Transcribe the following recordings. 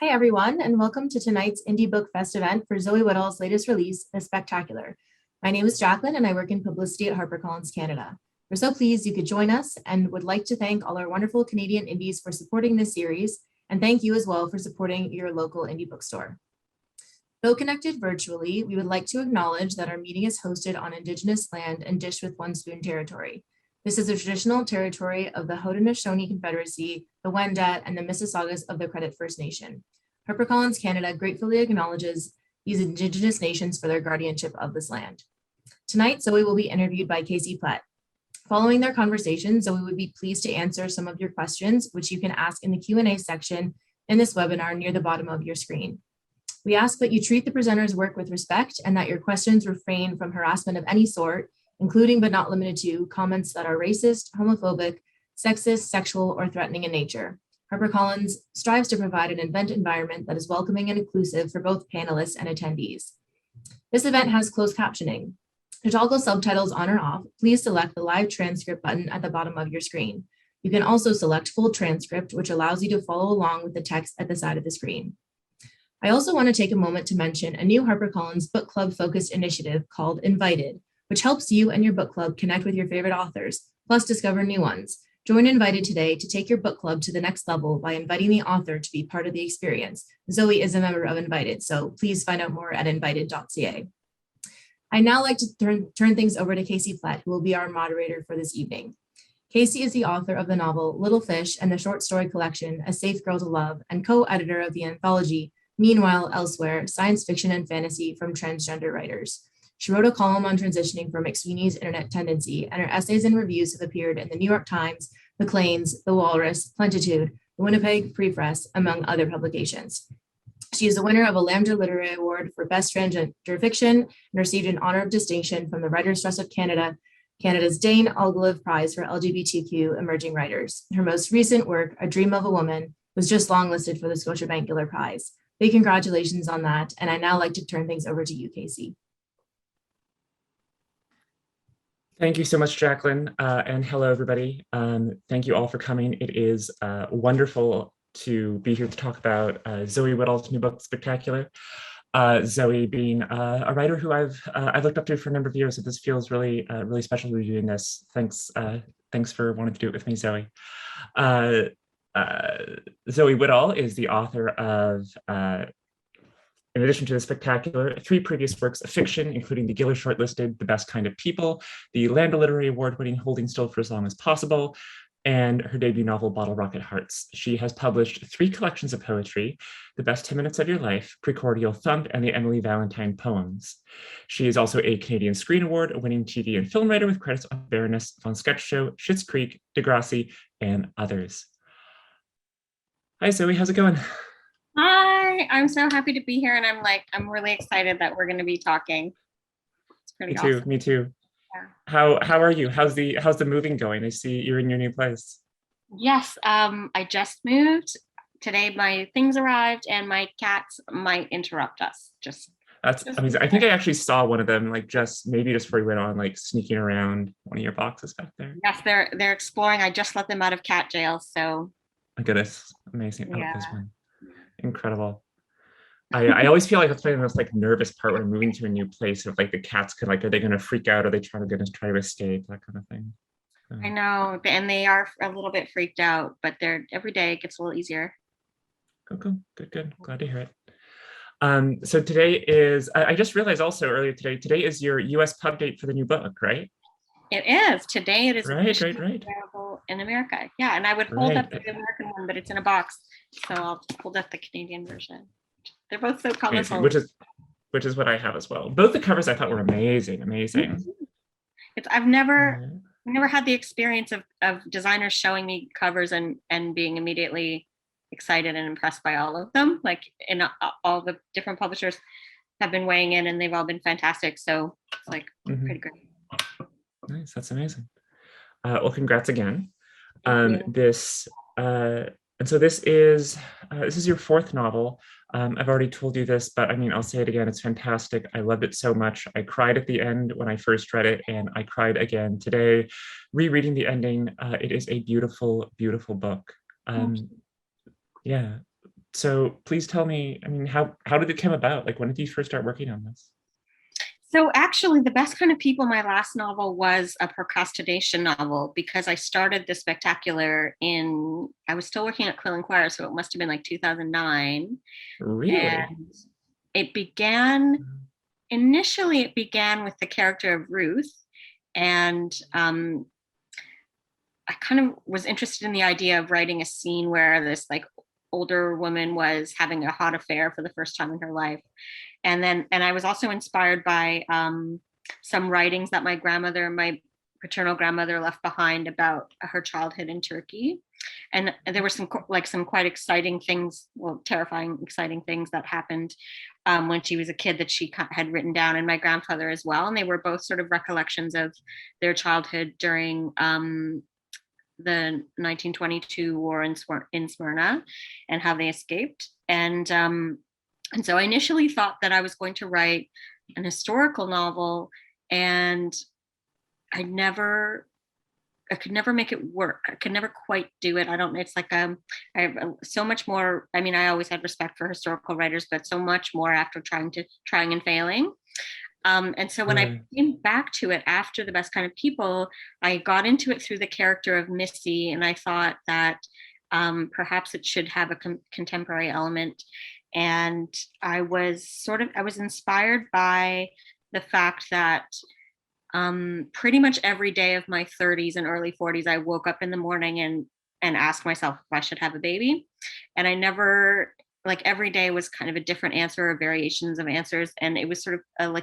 Hi, everyone, and welcome to tonight's IndieBookFest event for Zoe Whittall's latest release, The Spectacular. My name is Jacqueline, and I work in publicity at HarperCollins Canada. We're so pleased you could join us and would like to thank all our wonderful Canadian indies for supporting this series, and thank you as well for supporting your local indie bookstore. Though connected virtually, we would like to acknowledge that our meeting is hosted on Indigenous land and Dish with One Spoon territory. This is a traditional territory of the Haudenosaunee Confederacy, the Wendat, and the Mississaugas of the Credit First Nation. HarperCollins Canada gratefully acknowledges these Indigenous nations for their guardianship of this land. Tonight, Zoe will be interviewed by Casey Platt. Following their conversation, Zoe would be pleased to answer some of your questions, which you can ask in the Q&A section in this webinar near the bottom of your screen. We ask that you treat the presenter's work with respect and that your questions refrain from harassment of any sort, including but not limited to comments that are racist, homophobic, sexist, sexual, or threatening in nature. HarperCollins strives to provide an event environment that is welcoming and inclusive for both panelists and attendees. This event has closed captioning. To toggle subtitles on or off, please select the live transcript button at the bottom of your screen. You can also select full transcript, which allows you to follow along with the text at the side of the screen. I also want to take a moment to mention a new HarperCollins book club focused initiative called Invited, which helps you and your book club connect with your favorite authors, plus discover new ones. Join Invited today to take your book club to the next level by inviting the author to be part of the experience. Zoe is a member of Invited, so please find out more at invited.ca. I'd now like to turn things over to Casey Platt, who will be our moderator for this evening. Casey is the author of the novel Little Fish and the short story collection A Safe Girl to Love, and co-editor of the anthology Meanwhile Elsewhere, Science Fiction and Fantasy from Transgender Writers. She wrote a column on transitioning from McSweeney's Internet Tendency, and her essays and reviews have appeared in the New York Times, Maclean's, The Walrus, Plentitude, the Winnipeg Free Press, among other publications. She is the winner of a Lambda Literary Award for Best Transgender Fiction and received an honor of distinction from the Writers' Trust of Canada, Canada's Dane Ogilvie Prize for LGBTQ emerging writers. Her most recent work, A Dream of a Woman, was just longlisted for the Scotiabank Giller Prize. Big congratulations on that, and I'd now like to turn things over to you, Casey. Thank you so much, Jacqueline, and hello, everybody. Thank you all for coming. It is wonderful to be here to talk about Zoe Whittall's new book, Spectacular. Zoe being a writer who I've looked up to for a number of years, so this feels really, really special to be doing this. Thanks for wanting to do it with me, Zoe. Zoe Whittall is the author of, in addition to The Spectacular, 3 previous works of fiction, including the Giller shortlisted The Best Kind of People, the Lambda Literary Award-winning Holding Still for as Long as Possible, and her debut novel, Bottle Rocket Hearts. She has published 3 collections of poetry, The Best 10 Minutes of Your Life, Precordial Thump, and the Emily Valentine Poems. She is also a Canadian Screen Award-winning TV and film writer with credits on Baroness von Sketch Show, Schitt's Creek, Degrassi, and others. Hi, Zoe, how's it going? Hi, I'm so happy to be here, and I'm really excited that we're going to be talking. It's pretty awesome. Me too. Yeah. How are you? How's the moving going? I see you're in your new place. Yes, I just moved. Today my things arrived, and my cats might interrupt us. That's amazing. I think I actually saw one of them, like just before you went on, like sneaking around one of your boxes back there. Yes, they're exploring. I just let them out of cat jail, so. My goodness, amazing. Yeah. Oh, this one. Incredible. I always feel like that's the most like nervous part when I'm moving to a new place. If like the cats could are they going to freak out? Are they try to escape? That kind of thing. I know, and they are a little bit freaked out, but every day it gets a little easier. Cool. Good. Glad to hear it. So today is, I just realized also earlier today is your US pub date for the new book, right? It is. Today it is right. available in America. Yeah, and I would hold up the American one, but it's in a box. So I'll hold up the Canadian version. They're both so colorful. Which is what I have as well. Both the covers I thought were amazing. I've never had the experience of designers showing me covers and being immediately excited and impressed by all of them. Like, and all the different publishers have been weighing in, and they've all been fantastic. So it's like pretty great. Nice, that's amazing. Well, congrats again. This is your 4th novel. I've already told you this, but I mean, I'll say it again. It's fantastic. I loved it so much. I cried at the end when I first read it, and I cried again today, rereading the ending. It is a beautiful, beautiful book. Yeah, So please tell me, I mean, how did it come about? Like, when did you first start working on this? So actually, The Best Kind of People, my last novel, was a procrastination novel because I started the spectacular I was still working at Quill and Choir, so it must have been like 2009. Really? And initially it began with the character of Ruth. And I kind of was interested in the idea of writing a scene where this like older woman was having a hot affair for the first time in her life. And I was also inspired by some writings that my paternal grandmother left behind about her childhood in Turkey. And there were some quite exciting things, well, terrifying, exciting things that happened when she was a kid that she had written down, and my grandfather as well. And they were both sort of recollections of their childhood during the 1922 war in Smyrna and how they escaped. And so I initially thought that I was going to write an historical novel, and I could never make it work. I could never quite do it. I don't know. It's like I have so much more. I mean, I always had respect for historical writers, but so much more after trying and failing. And so when I came back to it after The Best Kind of People, I got into it through the character of Missy, and I thought that perhaps it should have a contemporary element. And I was inspired by the fact that pretty much every day of my 30s and early 40s, I woke up in the morning and asked myself if I should have a baby. And I never, like, every day was kind of a different answer or variations of answers. And it was sort of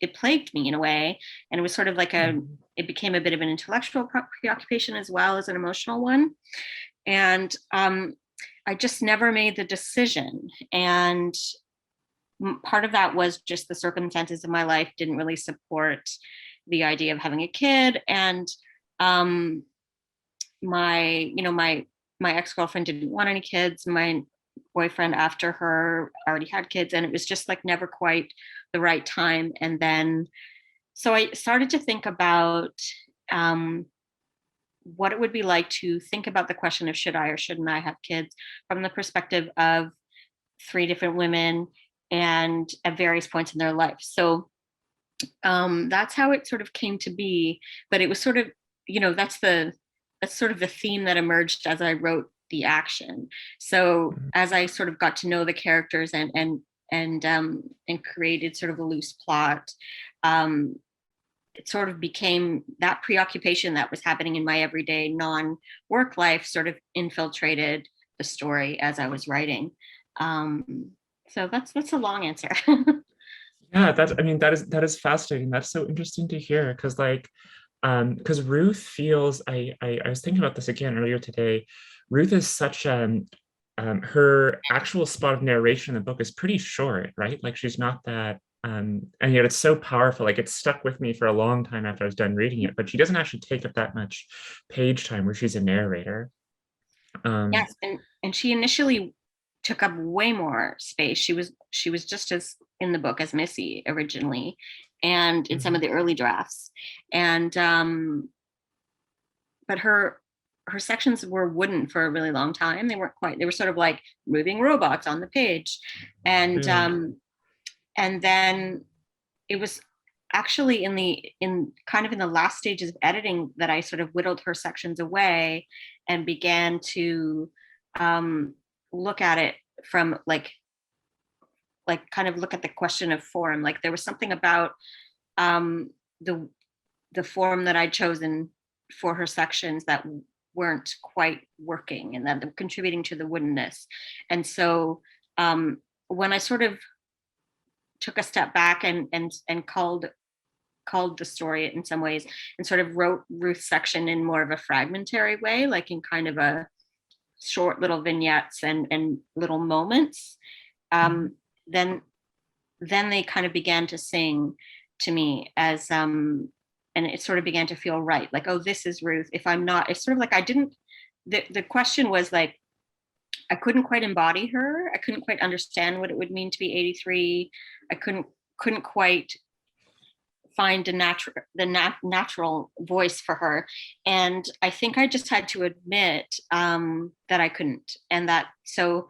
it plagued me in a way. And it was sort of like it became a bit of an intellectual preoccupation as well as an emotional one. And I just never made the decision. And part of that was just the circumstances of my life didn't really support the idea of having a kid. And my ex-girlfriend didn't want any kids. My boyfriend after her already had kids, and it was just like never quite the right time. And then so I started to think about what it would be like to think about the question of should I or shouldn't I have kids from the perspective of three different women and at various points in their life. So that's how it sort of came to be. But it was sort of, that's sort of the theme that emerged as I wrote the action. So as I sort of got to know the characters and created sort of a loose plot, it sort of became that preoccupation that was happening in my everyday non-work life sort of infiltrated the story as I was writing. So that's a long answer. Yeah, that is fascinating. That's so interesting to hear because because Ruth feels I was thinking about this again earlier today. Ruth is such her actual spot of narration in the book is pretty short, right? Like she's not that and yet it's so powerful. Like it stuck with me for a long time after I was done reading it, but she doesn't actually take up that much page time where she's a narrator. Yes, and she initially took up way more space. She was just as in the book as Missy originally, and in some of the early drafts. And but her sections were wooden for a really long time. They were sort of like moving robots on the page. And and then it was actually in the last stages of editing that I sort of whittled her sections away and began to look at it from like kind of look at the question of form. Like there was something about the form that I'd chosen for her sections that weren't quite working and that were contributing to the woodenness. And so when I sort of took a step back and called the story in some ways and sort of wrote Ruth's section in more of a fragmentary way, like in kind of a short little vignettes and little moments, then they kind of began to sing to me as and it sort of began to feel right, like, oh, this is Ruth. If I'm not, it's sort of like the question was like I couldn't quite embody her. I couldn't quite understand what it would mean to be 83. I couldn't quite find the natural voice for her. And I think I just had to admit that I couldn't. And that, so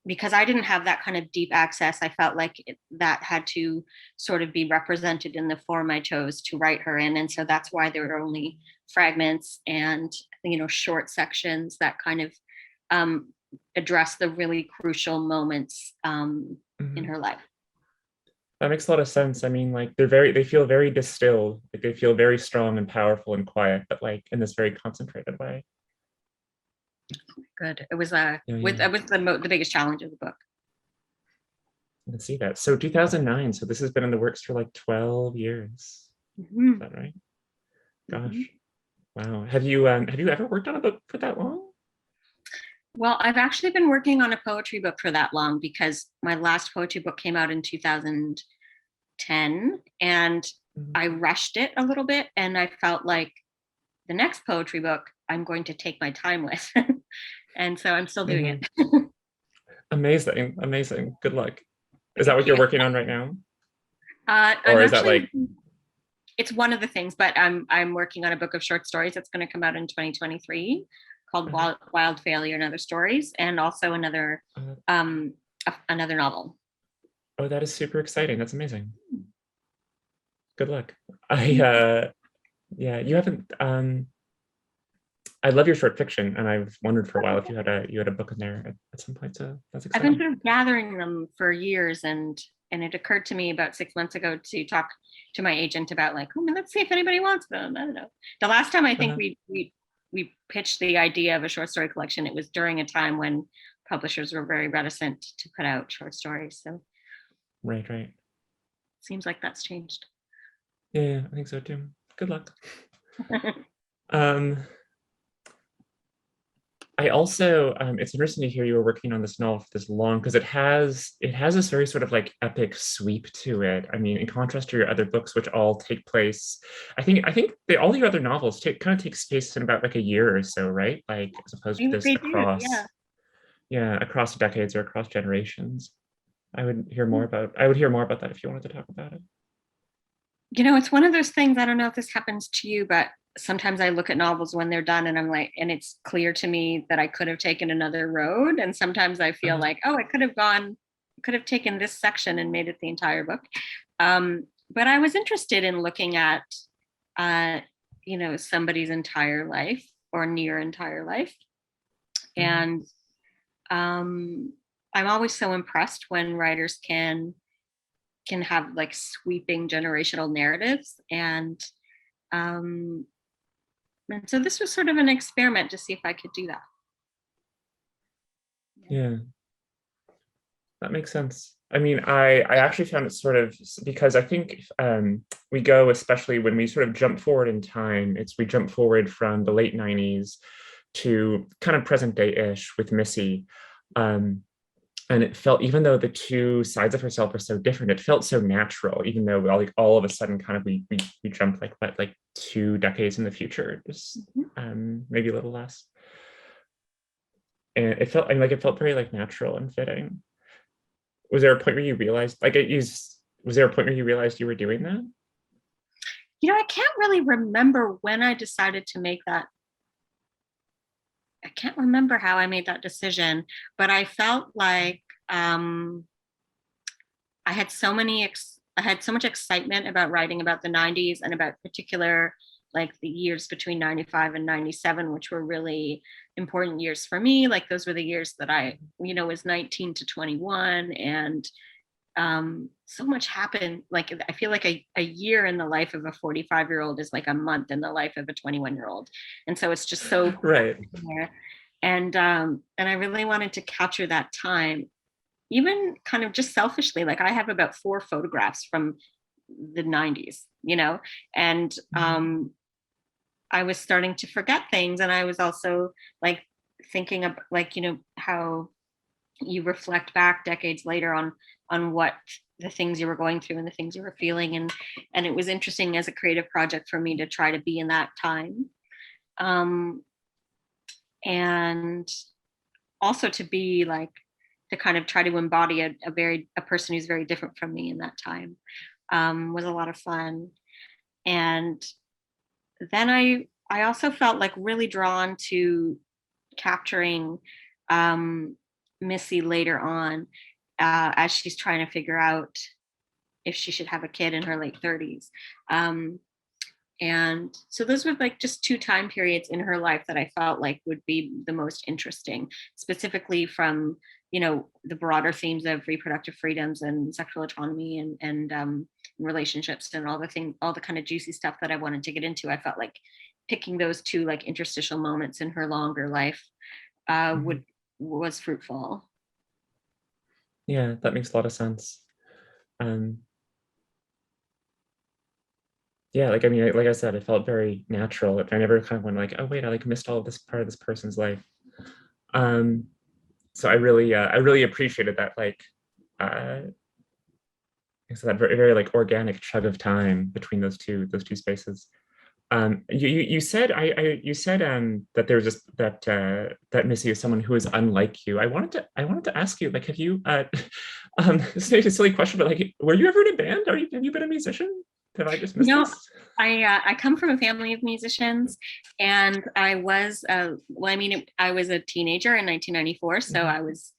because I didn't have that kind of deep access, I felt like that had to sort of be represented in the form I chose to write her in. And so that's why there were only fragments and, short sections that kind of address the really crucial moments in her life. That makes a lot of sense. I mean, like they feel very distilled, like they feel very strong and powerful and quiet, but like in this very concentrated way. Good. It was Yeah. it was the biggest challenge of the book. I can see that. So 2009. So this has been in the works for like 12 years. Mm-hmm. Is that right? Gosh. Wow. Have you ever worked on a book for that long? Well, I've actually been working on a poetry book for that long because my last poetry book came out in 2010 and I rushed it a little bit, and I felt like the next poetry book I'm going to take my time with. And so I'm still doing it. Amazing. Amazing. Good luck. Is that what you're working on right now? Or is that like, it's one of the things, but I'm working on a book of short stories that's going to come out in 2023 called Wild Failure and Other Stories, and also another novel. Oh, that is super exciting. That's amazing. Good luck. Yeah, you haven't I love your short fiction, and I've wondered for a while if you had a book in there at some point. So that's exciting. I've been sort of gathering them for years, and it occurred to me about 6 months ago to talk to my agent about like, let's see if anybody wants them. I don't know. The last time I think we pitched the idea of a short story collection, it was during a time when publishers were very reticent to put out short stories. So right. Seems like that's changed. Yeah, I think so too. Good luck. I also, it's interesting to hear you were working on this novel for this long, because it has this very sort of like epic sweep to it. I mean, in contrast to your other books, which all take place, I think all your other novels kind of take space in about like a year or so, right? Like as opposed to this across decades or across generations. I would hear more about that if you wanted to talk about it. It's one of those things, I don't know if this happens to you, but sometimes I look at novels when they're done and I'm like, and it's clear to me that I could have taken another road. And sometimes I feel like, I could have taken this section and made it the entire book. But I was interested in looking at, somebody's entire life or near entire life. And I'm always so impressed when writers can have like sweeping generational narratives, and so this was sort of an experiment to see if I could do that. Yeah, that makes sense. I mean, I actually found it sort of, because I think we go, especially when we sort of jump forward in time, we jump forward from the late 90s to kind of present day-ish with Missy. And it felt, even though the two sides of herself are so different, it felt so natural, even though all of a sudden kind of we jumped like 2 decades in the future, just maybe a little less. And it felt very like natural and fitting. Was there a point where you realized you were doing that? I can't really remember when I decided to make that. I can't remember how I made that decision, but I felt like I had so much excitement about writing about the 90s and about particular like the years between 95 and 97, which were really important years for me. Like those were the years that I, was 19 to 21, and so much happened. Like I feel like a year in the life of a 45-year-old is like a month in the life of a 21-year-old, and so it's just so right. And I really wanted to capture that time, even kind of just selfishly. Like I have about 4 photographs from the 90s, and I was starting to forget things, and I was also like thinking of like how you reflect back decades later on what the things you were going through and the things you were feeling, and it was interesting as a creative project for me to try to be in that time, and also to be like to kind of try to embody a person who's very different from me in that time, was a lot of fun. And then I also felt like really drawn to capturing Missy later on, as she's trying to figure out if she should have a kid in her late 30s. And so those were like just two time periods in her life that I felt like would be the most interesting, specifically from, you know, the broader themes of reproductive freedoms and sexual autonomy and relationships and all the kind of juicy stuff that I wanted to get into. I felt like picking those two like interstitial moments in her longer life was fruitful. Yeah, that makes a lot of sense. Yeah, like I mean, like I said, it felt very natural. I never kind of went like, oh wait, I like missed all of this part of this person's life. So I really appreciated that, like, so that very like organic chug of time between those two spaces. You said you said that there was just that Missy is someone who is unlike you. I wanted to ask you, like, have you this is a silly question, but like, were you ever in a band? Have you been a musician? Have I just missed this? I come from a family of musicians, and I was I was a teenager in 1994, so I was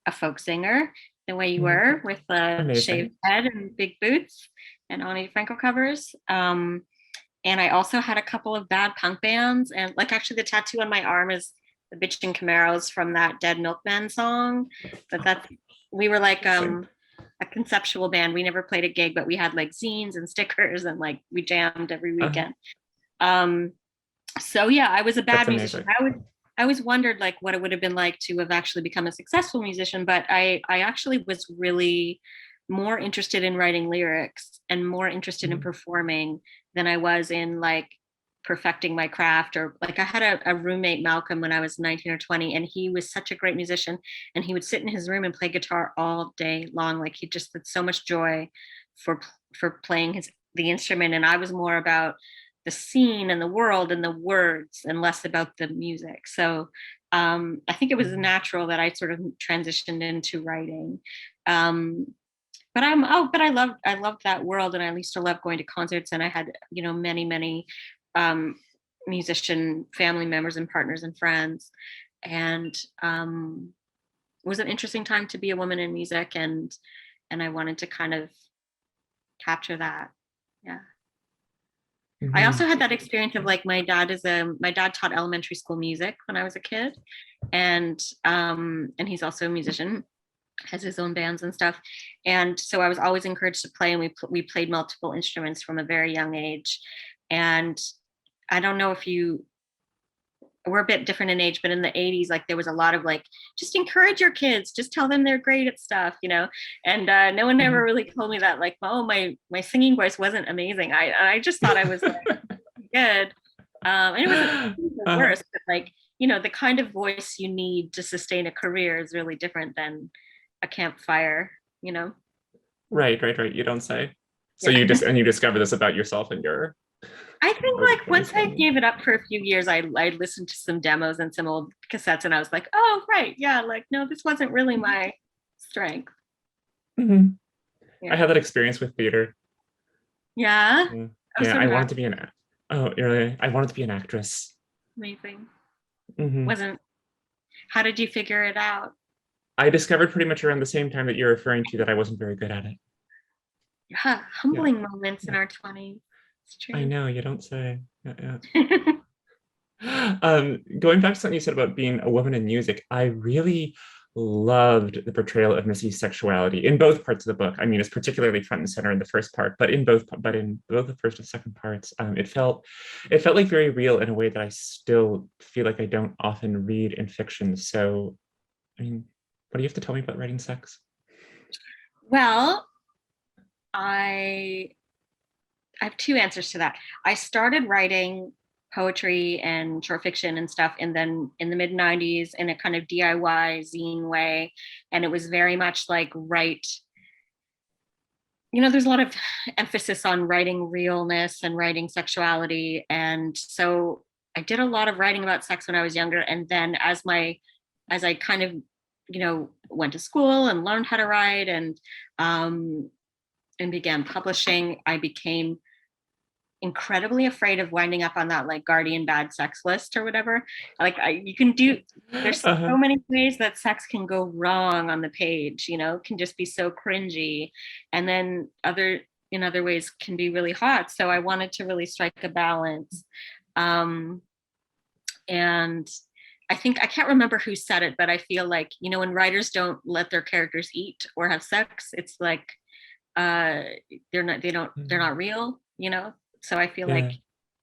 a folk singer the way you were, with a shaved head and big boots and Ani Franco covers. And I also had a couple of bad punk bands, and like actually the tattoo on my arm is the Bitchin' Camaros from that Dead Milkmen song. But we were like a conceptual band. We never played a gig, but we had like zines and stickers, and like we jammed every weekend. So yeah, I was a bad musician. I always wondered like what it would have been like to have actually become a successful musician, but I actually was really more interested in writing lyrics and more interested in performing than I was in like perfecting my craft. Or like I had a roommate, Malcolm, when I was 19 or 20, and he was such a great musician, and he would sit in his room and play guitar all day long. Like he just had so much joy for playing the instrument, and I was more about the scene and the world and the words and less about the music. So I think it was natural that I sort of transitioned into writing. But I loved that world, and I used to love going to concerts, and I had, you know, many musician family members and partners and friends, and it was an interesting time to be a woman in music, and I wanted to kind of capture that. Yeah. I also had that experience of like my dad taught elementary school music when I was a kid, and he's also a musician, has his own bands and stuff, and so I was always encouraged to play, and we played multiple instruments from a very young age. And I don't know if we're a bit different in age, but in the 80s, like there was a lot of like, just encourage your kids, just tell them they're great at stuff, you know. And no one ever really told me that, like, oh, my singing voice wasn't amazing. I just thought I was like good, and it wasn't the worst, but like, you know, the kind of voice you need to sustain a career is really different than a campfire, you know. Right. You don't say. So you discover this about yourself and your. I think like once I gave it up for a few years, I listened to some demos and some old cassettes, and I was like, oh right, yeah, like no, this wasn't really my strength. Yeah. I had that experience with theater. Yeah. I wanted to be I wanted to be an actress. Amazing. How did you figure it out? I discovered pretty much around the same time that you're referring to that I wasn't very good at it. Yeah, humbling moments in our 20s. It's true. I know, you don't say. Yeah. Going back to something you said about being a woman in music, I really loved the portrayal of Missy's sexuality in both parts of the book. I mean, it's particularly front and center in the first part, but in both the first and second parts, it felt like very real in a way that I still feel like I don't often read in fiction. So, I mean, what do you have to tell me about writing sex? Well, I have two answers to that. I started writing poetry and short fiction and stuff, and then in the mid 90s in a kind of DIY zine way. And it was very much like you know, there's a lot of emphasis on writing realness and writing sexuality. And so I did a lot of writing about sex when I was younger. And then as I kind of, you know, went to school and learned how to write and began publishing, I became incredibly afraid of winding up on that like guardian bad sex list or whatever. Like you can do, there's so many ways that sex can go wrong on the page, you know, can just be so cringy. And then in other ways can be really hot. So I wanted to really strike a balance. And I think, I can't remember who said it, but I feel like, you know, when writers don't let their characters eat or have sex, it's like they're not real, you know. So I feel like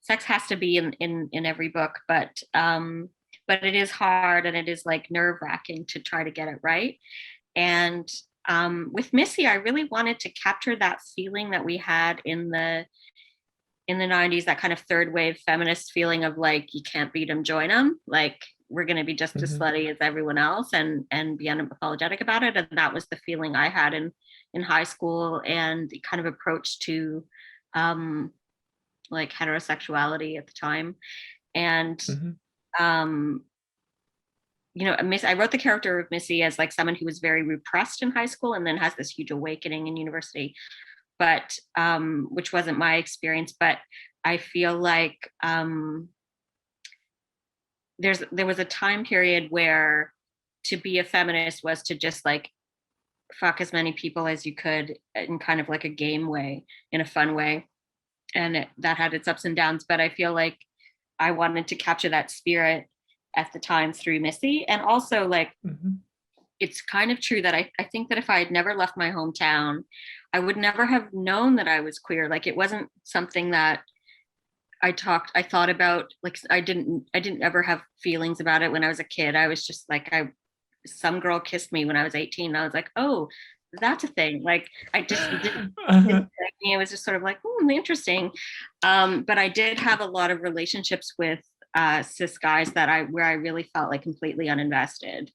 sex has to be in every book, but it is hard, and it is like nerve-wracking to try to get it right. And with Missy, I really wanted to capture that feeling that we had in the 90s, that kind of third wave feminist feeling of like, you can't beat them, join them. Like, we're going to be just as slutty as everyone else and be unapologetic about it. And that was the feeling I had in high school, and the kind of approach to like heterosexuality at the time. And you know, I wrote the character of Missy as like someone who was very repressed in high school and then has this huge awakening in university, but which wasn't my experience. But I feel like there was a time period where to be a feminist was to just like fuck as many people as you could in kind of like a game way, in a fun way. And that had its ups and downs, but I feel like I wanted to capture that spirit at the time through Missy. And also like, it's kind of true that I think that if I had never left my hometown, I would never have known that I was queer. Like, it wasn't something that I thought about. Like, I didn't ever have feelings about it when I was a kid. I was just like, some girl kissed me when I was 18. And I was like, oh, that's a thing. Like, I just didn't it was just sort of like, interesting. But I did have a lot of relationships with cis guys where I really felt like completely uninvested.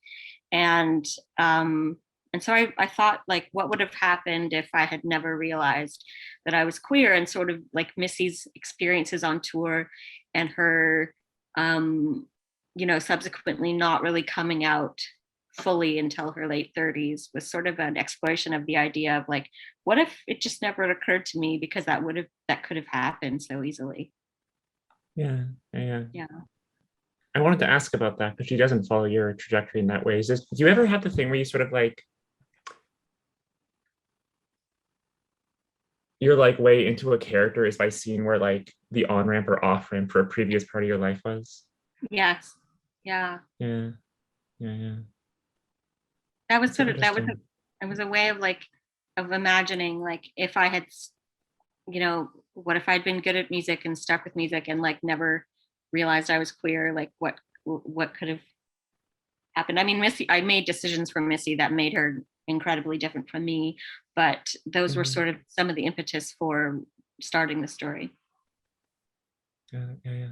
And so I thought, like, what would have happened if I had never realized that I was queer? And sort of like Missy's experiences on tour and her, you know, subsequently not really coming out fully until her late 30s was sort of an exploration of the idea of like, what if it just never occurred to me, because that could have happened so easily. Yeah. Yeah. I wanted to ask about that because she doesn't follow your trajectory in that way. Do you ever have the thing where you sort of like, your like way into a character is by seeing where like the on-ramp or off-ramp for a previous part of your life was? Yes. Yeah. Yeah. That was That's it was a way of like, of imagining, like, if I had, you know, what if I'd been good at music and stuck with music and like never realized I was queer, like what could have happened. I mean, Missy, I made decisions for Missy that made her incredibly different from me, but those were sort of some of the impetus for starting the story. Yeah.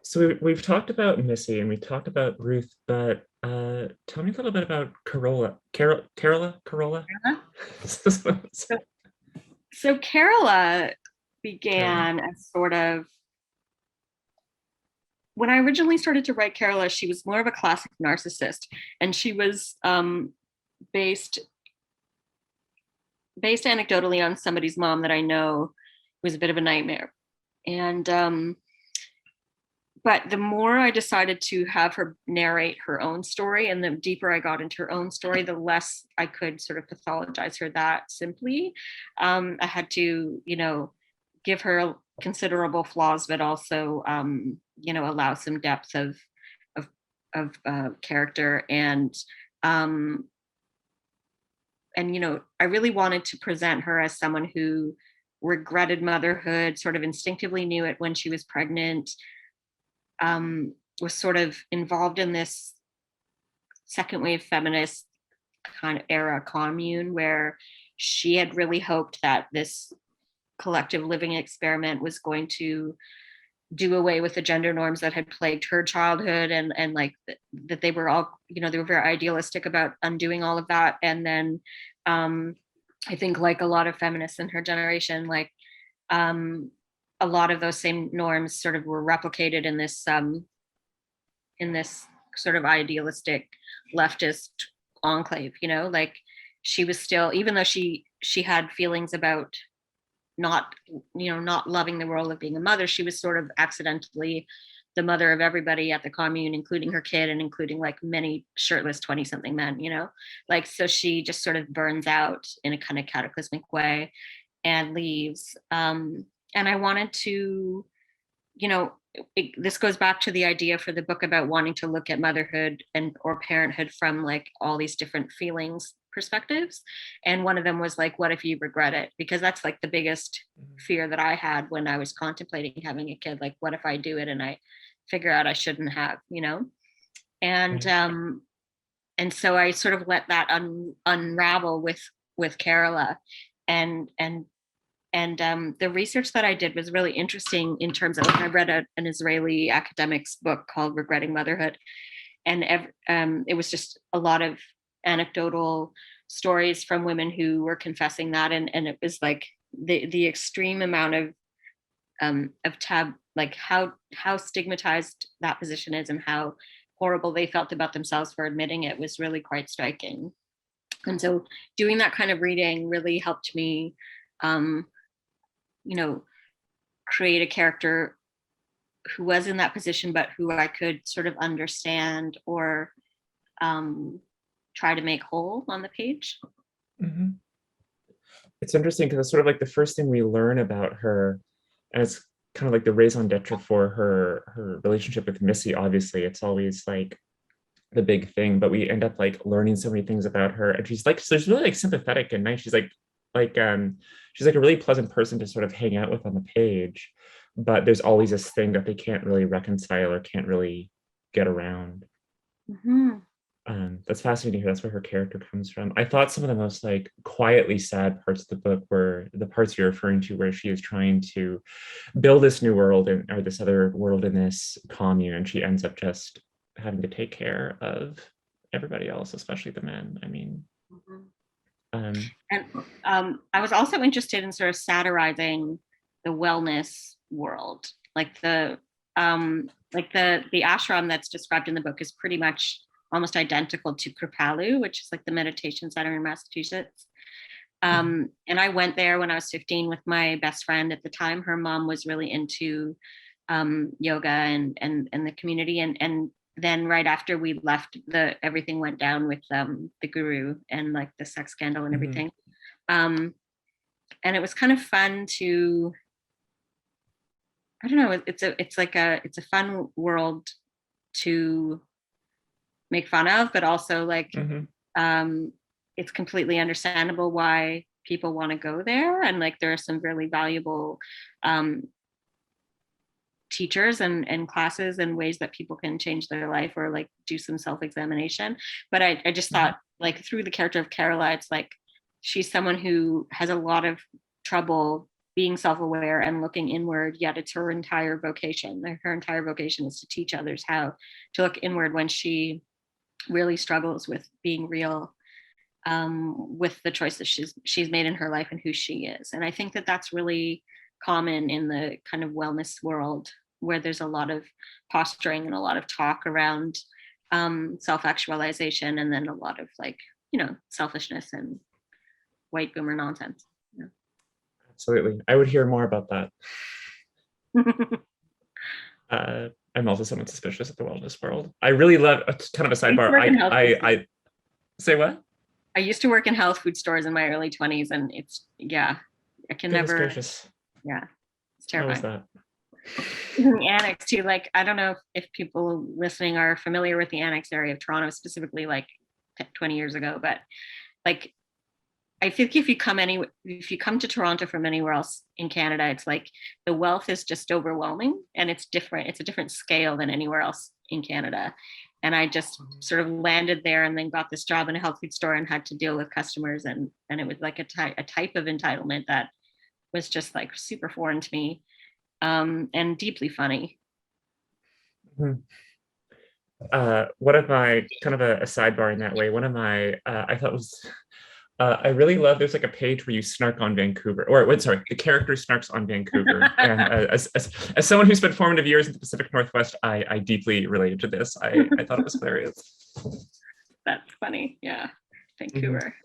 So we've talked about Missy and we talked about Ruth, but tell me a little bit about Carola. Carola? So Carola began as sort of, when I originally started to write Carola, she was more of a classic narcissist, and she was based anecdotally on somebody's mom that I know was a bit of a nightmare. And but the more I decided to have her narrate her own story, and the deeper I got into her own story, the less I could sort of pathologize her that simply. I had to, you know, give her considerable flaws, but also, you know, allow some depth of character. And you know, I really wanted to present her as someone who regretted motherhood, sort of instinctively knew it when she was pregnant, was sort of involved in this second wave feminist kind of era commune, where she had really hoped that this collective living experiment was going to do away with the gender norms that had plagued her childhood, and like that they were all, you know, they were very idealistic about undoing all of that. And then I think, like a lot of feminists in her generation, like a lot of those same norms sort of were replicated in this sort of idealistic leftist enclave, you know. Like, she was still, even though she had feelings about not, not loving the role of being a mother. She was sort of accidentally the mother of everybody at the commune, including her kid and including like many shirtless 20-something men, like, so she just sort of burns out in a kind of cataclysmic way and leaves. And I wanted to, this goes back to the idea for the book about wanting to look at motherhood or parenthood from like all these different feelings perspectives. And one of them was like, what if you regret it? Because that's like the biggest fear that I had when I was contemplating having a kid. Like, what if I do it and I figure out I shouldn't have, and and so I sort of let that unravel with Carola. And the research that I did was really interesting in terms of, I read an Israeli academic's book called Regretting Motherhood. And it was just a lot of anecdotal stories from women who were confessing that. And it was like the extreme amount of like how stigmatized that position is and how horrible they felt about themselves for admitting it was really quite striking. And so doing that kind of reading really helped me, create a character who was in that position, but who I could sort of understand or try to make whole on the page. Mm-hmm. It's interesting because it's sort of like the first thing we learn about her, and it's kind of like the raison d'etre for her relationship with Missy. Obviously, it's always like the big thing, but we end up like learning so many things about her, and she's like, so she's really like sympathetic and nice. She's like she's like a really pleasant person to sort of hang out with on the page, but there's always this thing that they can't really reconcile or can't really get around. Mm-hmm. That's fascinating to hear. That's where her character comes from. I thought some of the most like quietly sad parts of the book were the parts you're referring to, where she is trying to build this new world or this other world in this commune, and she ends up just having to take care of everybody else, especially the men. I mean, and I was also interested in sort of satirizing the wellness world, like the ashram that's described in the book is pretty much almost identical to Kripalu, which is like the meditation center in Massachusetts. And I went there when I was 15 with my best friend at the time. Her mom was really into yoga and the community. And then right after we left, everything went down with the guru and like the sex scandal and everything. And it was kind of fun to, I don't know, it's a fun world to make fun of, but also like it's completely understandable why people want to go there. And like there are some really valuable teachers and classes and ways that people can change their life or like do some self-examination. But I just thought like through the character of Carola, it's like she's someone who has a lot of trouble being self-aware and looking inward, yet it's her entire vocation. Her entire vocation is to teach others how to look inward when she really struggles with being real with the choices she's made in her life and who she is. And I think that that's really common in the kind of wellness world, where there's a lot of posturing and a lot of talk around self-actualization, and then a lot of like, selfishness and white boomer nonsense. Absolutely. I would hear more about that. I'm also somewhat suspicious of the wellness world. I really love a kind of a sidebar. I say what? I used to work in health food stores in my early 20s, and it's I can never. Gracious. Yeah, it's terrifying. How was that? The annex too. Like, I don't know if people listening are familiar with the annex area of Toronto, specifically like 20 years ago, but like I think if you come to Toronto from anywhere else in Canada, it's like the wealth is just overwhelming, and it's different. It's a different scale than anywhere else in Canada. And I just sort of landed there and then got this job in a health food store and had to deal with customers. And it was like a type of entitlement that was just like super foreign to me, and deeply funny. One of my, kind of a sidebar in that way, one of my, I thought was, I really love, there's like a page where you snark on Vancouver, the character snarks on Vancouver. And as someone who spent formative years in the Pacific Northwest, I deeply related to this. I thought it was hilarious. That's funny. Yeah. Vancouver.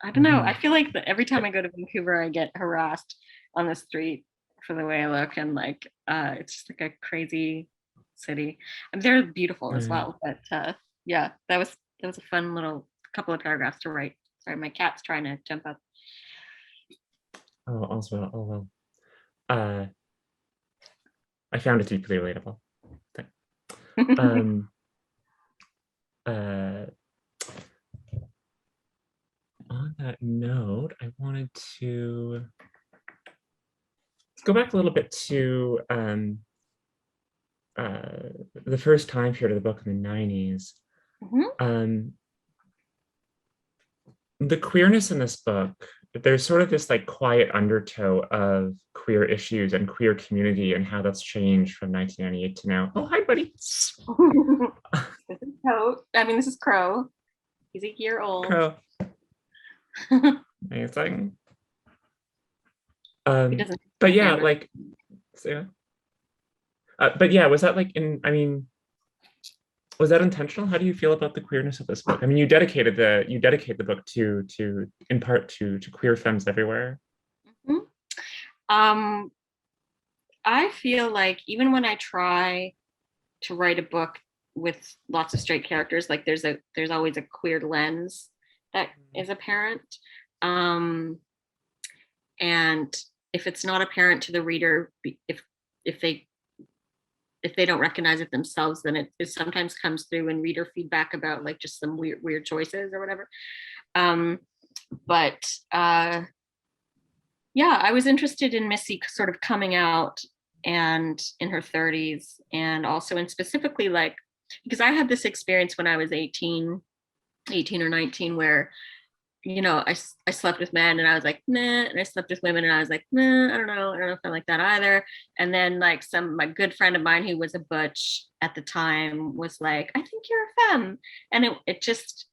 I don't know. I feel like that every time I go to Vancouver, I get harassed on the street for the way I look, and like it's just like a crazy city. And they're beautiful as well. But yeah, that was a fun little couple of paragraphs to write. Sorry, my cat's trying to jump up. Oh, also, oh well. I found it deeply relatable. On that note, I wanted to go back a little bit to the first time period of the book in the 90s. The queerness in this book, there's sort of this like quiet undertow of queer issues and queer community and how that's changed from 1998 to now. Oh, hi, buddy. This is Crow. This is Crow. He's a year old. Crow. Amazing. He doesn't. But yeah, like, so, but yeah, was that like was that intentional? How do you feel about the queerness of this book? I mean, you dedicate the book to in part to queer femmes everywhere. I feel like even when I try to write a book with lots of straight characters, like there's always a queer lens that is apparent. And if it's not apparent to the reader, if they don't recognize it themselves, then it sometimes comes through in reader feedback about like just some weird choices or whatever. Yeah, I was interested in Missy sort of coming out and in her 30s, and also in specifically like, because I had this experience when I was 18 or 19 where, you know, I slept with men and I was like, nah, and I slept with women and I was like, nah, I don't know if I like that either. And then like my good friend of mine who was a butch at the time was like, I think you're a femme. And it just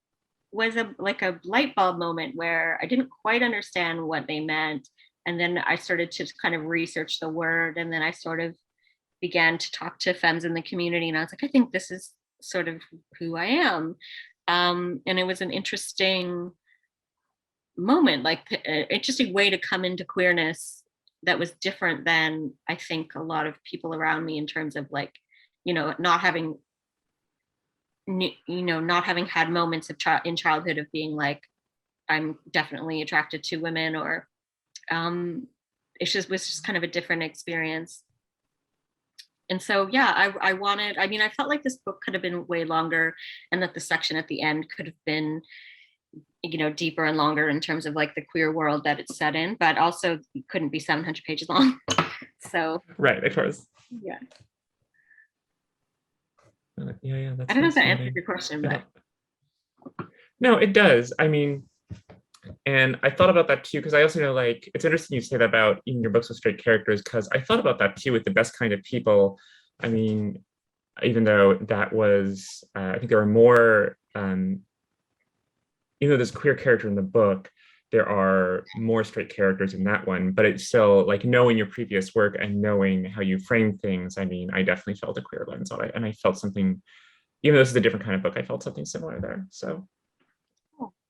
was like a light bulb moment where I didn't quite understand what they meant. And then I started to kind of research the word, and then I sort of began to talk to femmes in the community, and I was like, I think this is sort of who I am. And it was an interesting moment, like an interesting way to come into queerness that was different than I think a lot of people around me in terms of like, you know, not having had moments of in childhood of being like, I'm definitely attracted to women, or was just kind of a different experience. And so, yeah, I felt like this book could have been way longer, and that the section at the end could have been, you know, deeper and longer in terms of like the queer world that it's set in, but also it couldn't be 700 pages long. So right, of course. Yeah. Yeah, that's I don't know if that answered your question, but no, it does. I mean, and I thought about that too, because I also know, like, it's interesting you say that about in your books with straight characters, because I thought about that too with The Best Kind of People. I mean, even though that was, I think there are more, even though there's a queer character in the book, there are more straight characters in that one, but it's still like knowing your previous work and knowing how you frame things. I mean, I definitely felt a queer lens on it, and I felt something, even though this is a different kind of book, I felt something similar there. So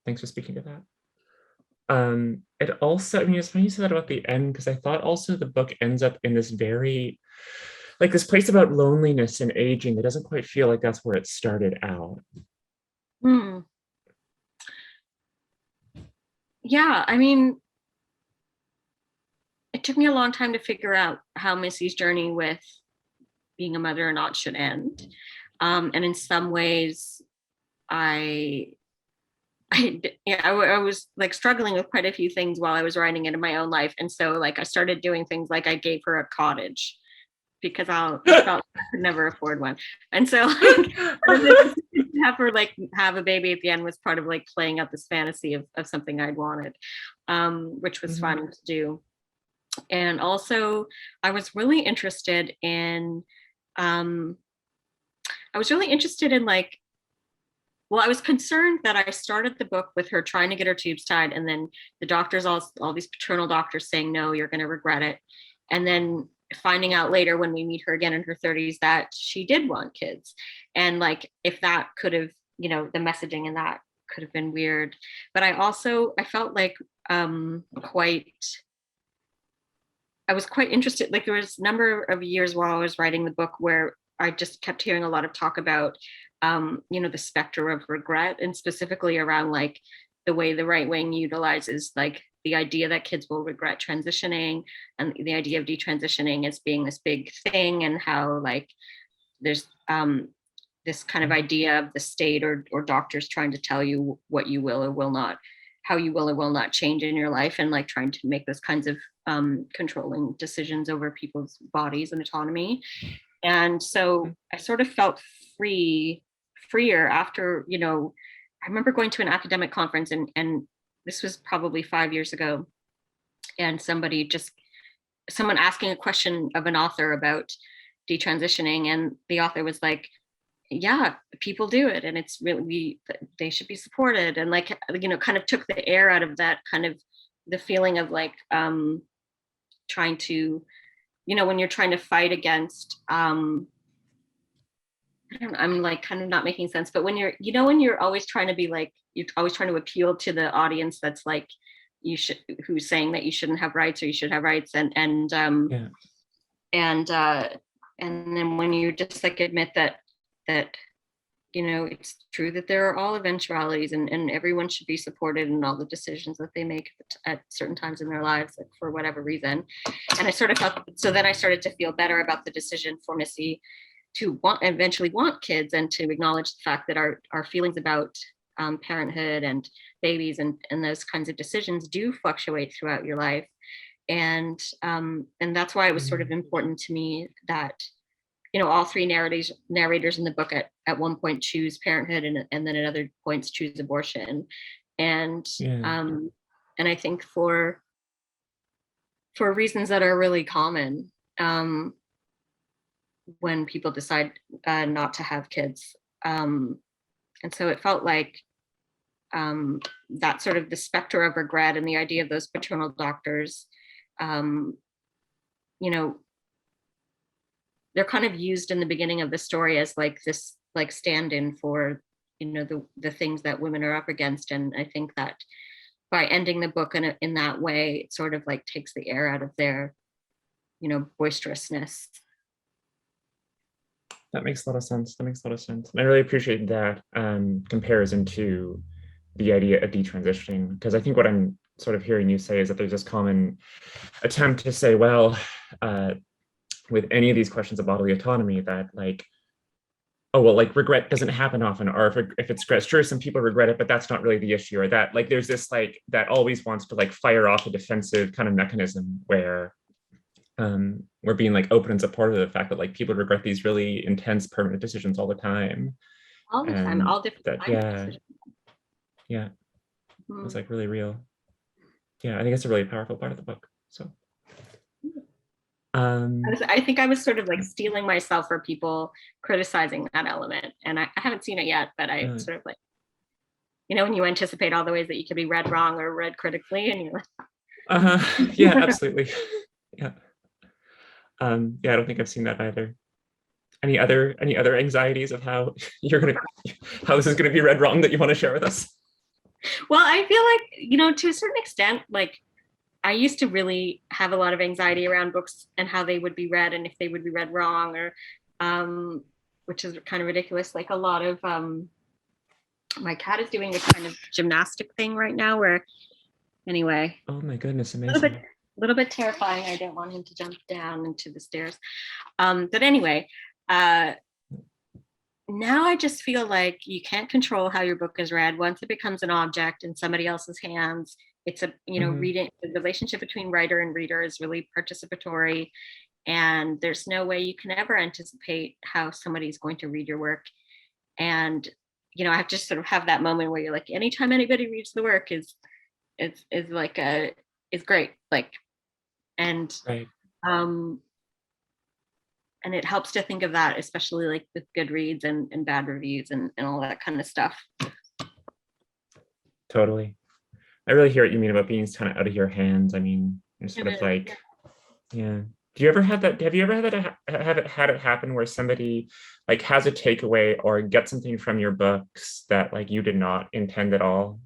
thanks for speaking to that. It also, I mean, it's funny you said that about the end, because I thought also the book ends up in this very, like this place about loneliness and aging that doesn't quite feel like that's where it started out. Yeah, I mean, it took me a long time to figure out how Missy's journey with being a mother or not should end. And in some ways, I was like struggling with quite a few things while I was writing it in my own life. And so like I started doing things like I gave her a cottage because I felt I could never afford one. And so like, have her like have a baby at the end was part of like playing out this fantasy of something I'd wanted, which was fun to do. And also I was really interested in like, well, I was concerned that I started the book with her trying to get her tubes tied, and then the doctors, all these paternal doctors saying, no, you're going to regret it. And then finding out later when we meet her again in her 30s that she did want kids. And like, if that could have, you know, the messaging in that could have been weird. But I felt like I was quite interested. Like there was a number of years while I was writing the book where I just kept hearing a lot of talk about, the specter of regret, and specifically around like the way the right wing utilizes like the idea that kids will regret transitioning, and the idea of detransitioning as being this big thing, and how like there's this kind of idea of the state or doctors trying to tell you what you will or will not, how you will or will not change in your life, and like trying to make those kinds of controlling decisions over people's bodies and autonomy. And so I sort of felt freer after, I remember going to an academic conference, and this was probably 5 years ago, and someone asking a question of an author about detransitioning, and the author was like, yeah, people do it, and it's really, they should be supported, and like, kind of took the air out of that kind of the feeling of like trying to, when you're trying to fight against I'm like kind of not making sense, but when when you're always trying to be like, you're always trying to appeal to the audience that's like, who's saying that you shouldn't have rights or you should have rights, and Yeah. and then when you just like admit that it's true that there are all eventualities, and everyone should be supported in all the decisions that they make at certain times in their lives, like for whatever reason. And I sort of felt, so then I started to feel better about the decision for Missy to eventually want kids, and to acknowledge the fact that our feelings about parenthood and babies and those kinds of decisions do fluctuate throughout your life. And that's why it was sort of important to me that all three narrators in the book at one point choose parenthood, and then at other points choose abortion. And and I think for reasons that are really common when people decide not to have kids. And so it felt like that sort of the specter of regret and the idea of those paternal doctors, they're kind of used in the beginning of the story as like this like stand-in for the things that women are up against. And I think that by ending the book in that way, it sort of like takes the air out of their boisterousness. That makes a lot of sense. And I really appreciate that comparison to the idea of detransitioning, because I think what I'm sort of hearing you say is that there's this common attempt to say, well, with any of these questions of bodily autonomy, that like, oh, well, like regret doesn't happen often, or if it's regret, sure, some people regret it, but that's not really the issue, or that like there's this like that always wants to like fire off a defensive kind of mechanism where we're being like open and supportive of the fact that like people regret these really intense permanent decisions all the time. All the time, all different kinds of decisions. Yeah, it was like really real. Yeah, I think it's a really powerful part of the book. So I think I was sort of like stealing myself for people criticizing that element, and I haven't seen it yet, but I sort of like, when you anticipate all the ways that you could be read wrong or read critically, and you're like, yeah, absolutely. Yeah. I don't think I've seen that either. Any other anxieties of how how this is gonna be read wrong that you want to share with us? Well, I feel like, to a certain extent, like I used to really have a lot of anxiety around books and how they would be read, and if they would be read wrong, or which is kind of ridiculous. Like a lot of my cat is doing a kind of gymnastic thing right now where, anyway. Oh my goodness, amazing. A little bit terrifying. I didn't want him to jump down into the stairs. But anyway, now I just feel like you can't control how your book is read. Once it becomes an object in somebody else's hands, it's a, reading, the relationship between writer and reader is really participatory, and there's no way you can ever anticipate how somebody's going to read your work. And, I have to sort of have that moment where you're like, anytime anybody reads the work is great. Like, and, right. And it helps to think of that, especially like with Goodreads and bad reviews and all that kind of stuff. Totally. I really hear what you mean about being kind of out of your hands. I mean, it's sort of like, yeah, Do you ever have that? Have you ever had that had it happen where somebody like has a takeaway or gets something from your books that like you did not intend at all?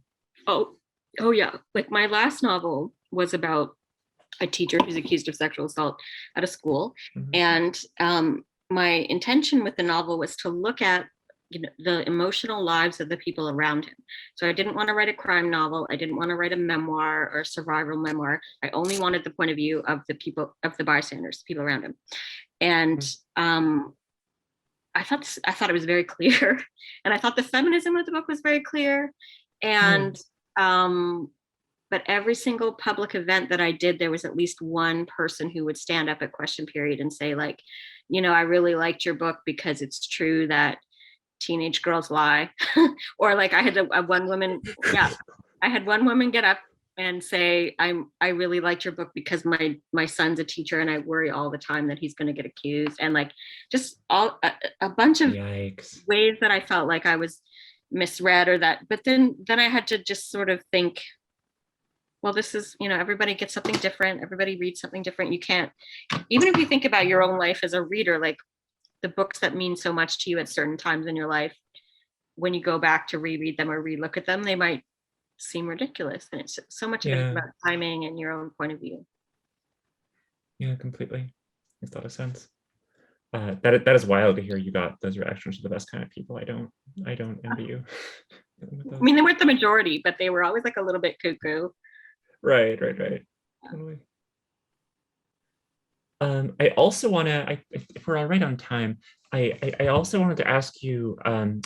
Oh, oh yeah. Like my last novel was about a teacher who's accused of sexual assault at a school. Mhm. And my intention with the novel was to look at the emotional lives of the people around him. So I didn't want to write a crime novel. I didn't want to write a memoir or a survival memoir. I only wanted the point of view of the people, of the bystanders, people around him. And I thought it was very clear, and I thought the feminism of the book was very clear. And but every single public event that I did, there was at least one person who would stand up at question period and say, like, I really liked your book because it's true that teenage girls lie. Or like I had one woman, yeah, I had one woman get up and say, I really liked your book because my son's a teacher and I worry all the time that he's going to get accused. And like just a bunch of Yikes. ways that I felt like I was misread or that, but then I had to just sort of think, well, this is, everybody gets something different. Everybody reads something different. You can't, even if you think about your own life as a reader, like the books that mean so much to you at certain times in your life, when you go back to reread them or relook at them, they might seem ridiculous. And it's so much of it is about timing and your own point of view. Yeah, completely. Makes a lot of sense. That is wild to hear you got those reactions to the best kind of people. I don't envy you. I mean, they weren't the majority, but they were always like a little bit cuckoo. Right. Totally. I also want to, if we're all right on time, I also wanted to ask you,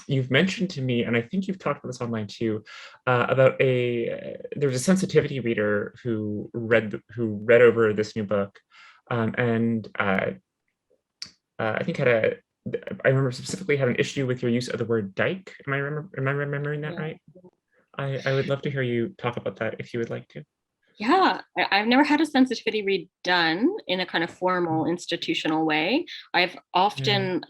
you've mentioned to me, and I think you've talked about this online too, about there's a sensitivity reader who read over this new book, and I think I remember specifically had an issue with your use of the word dyke. Am I remembering that right? I would love to hear you talk about that if you would like to. Yeah, I've never had a sensitivity read done in a kind of formal institutional way. I've often,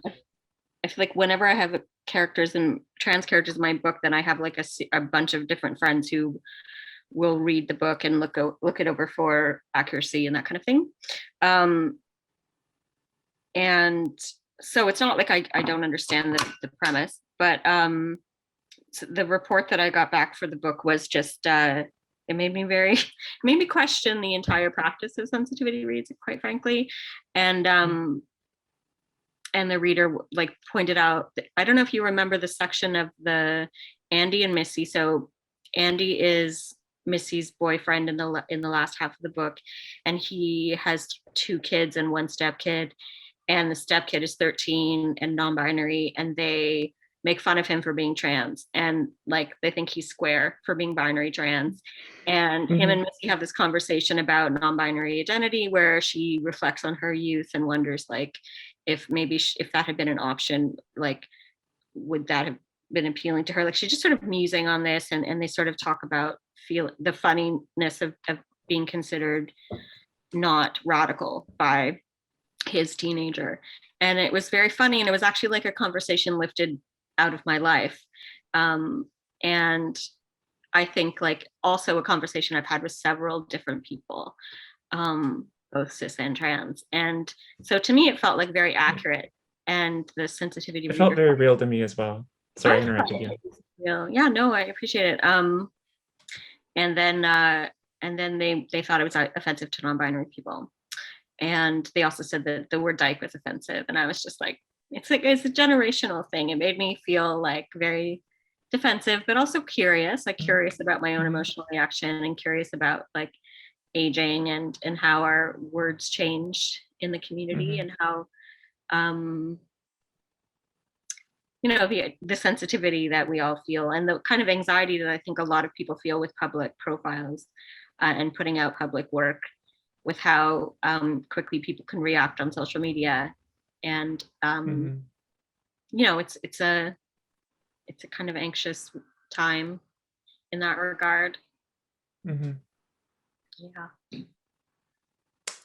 I feel like whenever I have characters and trans characters in my book, then I have like a bunch of different friends who will read the book and look it over for accuracy and that kind of thing. And so it's not like I don't understand the premise, but so the report that I got back for the book was just it made me question the entire practice of sensitivity reads, quite frankly. And the reader like pointed out, I don't know if you remember the section of the Andy and Missy. So Andy is Missy's boyfriend in the last half of the book, and he has 2 kids and 1 stepkid, and the stepkid is 13 and non-binary, and they make fun of him for being trans, and like they think he's square for being binary trans. And him and Missy have this conversation about non-binary identity, where she reflects on her youth and wonders like if maybe if that had been an option, like would that have been appealing to her. Like she's just sort of musing on this, and they sort of talk about the funniness of being considered not radical by his teenager. And it was very funny, and it was actually like a conversation lifted out of my life. And I think like also a conversation I've had with several different people, both cis and trans. And so to me, it felt like very accurate. And the sensitivity. It felt very real to me as well. Sorry, I interrupted you. Yeah, no, I appreciate it. And then they thought it was offensive to non-binary people. And they also said that the word dyke was offensive. And I was just like it's a generational thing. It made me feel like very defensive, but also curious, like curious about my own emotional reaction, and curious about like aging and how our words change in the community, and how the sensitivity that we all feel, and the kind of anxiety that I think a lot of people feel with public profiles and putting out public work, with how quickly people can react on social media. And it's a kind of anxious time in that regard. Yeah,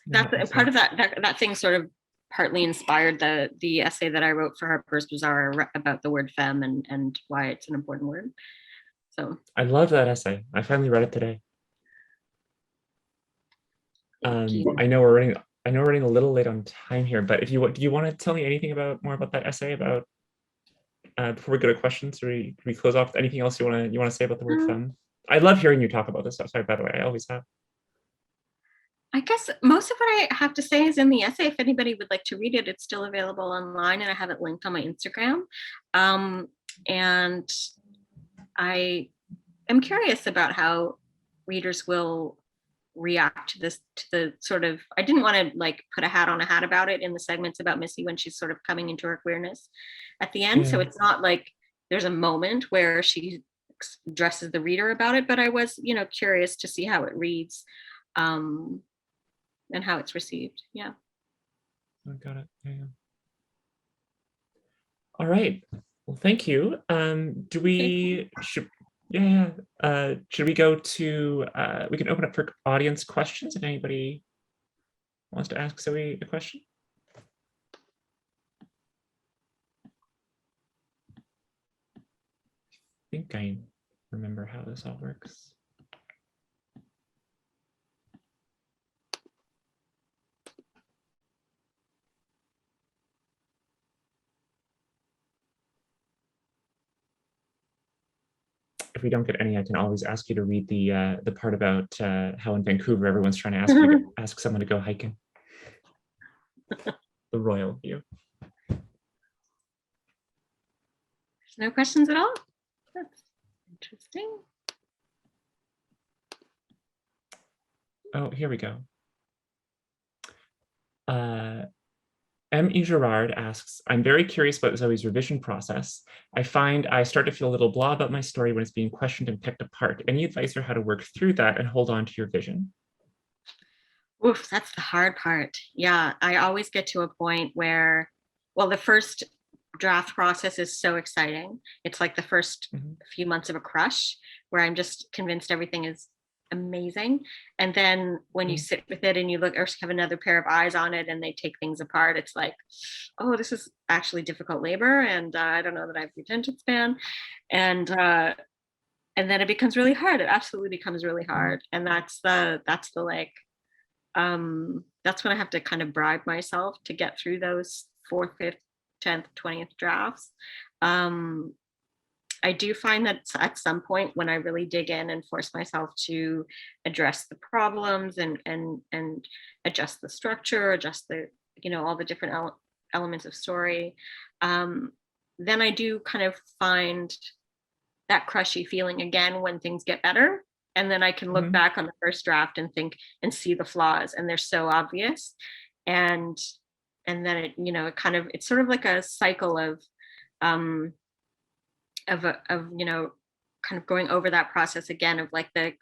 that's part of that thing sort of partly inspired the essay that I wrote for Harper's Bazaar about the word femme and why it's an important word. So I love that essay. I finally read it today. I know we're I know we're running a little late on time here, but if you do you want to tell me anything more about that essay about before we go to questions? Or we close off? Anything else you want to say about the word femme? I love hearing you talk about this stuff. Sorry, by the way, I always have. I guess most of what I have to say is in the essay. If anybody would like to read it, it's still available online, and I have it linked on my Instagram. And I am curious about how readers will react to this, to the sort of, I didn't want to like put a hat on a hat about it in the segments about Missy when she's sort of coming into her queerness at the end. So it's not like there's a moment where she addresses the reader about it, but I was, curious to see how it reads. And how it's received. Yeah. I got it. Yeah. All right. Well, thank you. Should we go to, we can open up for audience questions if anybody wants to ask Zoe a question. I think I remember how this all works. If we don't get any, I can always ask you to read the part about how in Vancouver everyone's trying to ask you to ask someone to go hiking. The royal view. There's no questions at all? That's interesting. Oh, here we go. M.E. Gerard asks, I'm very curious about Zoe's revision process. I find I start to feel a little blah about my story when it's being questioned and picked apart. Any advice on how to work through that and hold on to your vision? Oof, that's the hard part. Yeah, I always get to a point where, well, the first draft process is so exciting. It's like the first few months of a crush where I'm just convinced everything is amazing. And then when you sit with it and you look or have another pair of eyes on it and they take things apart, it's like, oh, this is actually difficult labor. And I don't know that I have the attention span. And then it becomes really hard. It absolutely becomes really hard. And that's the like, that's when I have to kind of bribe myself to get through those 4th, 5th, 10th, 20th drafts. I do find that at some point when I really dig in and force myself to address the problems and adjust the structure, adjust the, all the different elements of story, then I do kind of find that crushy feeling again when things get better. And then I can look back on the first draft and think and see the flaws, and they're so obvious. And then it, it's sort of like a cycle of kind of going over that process again of like the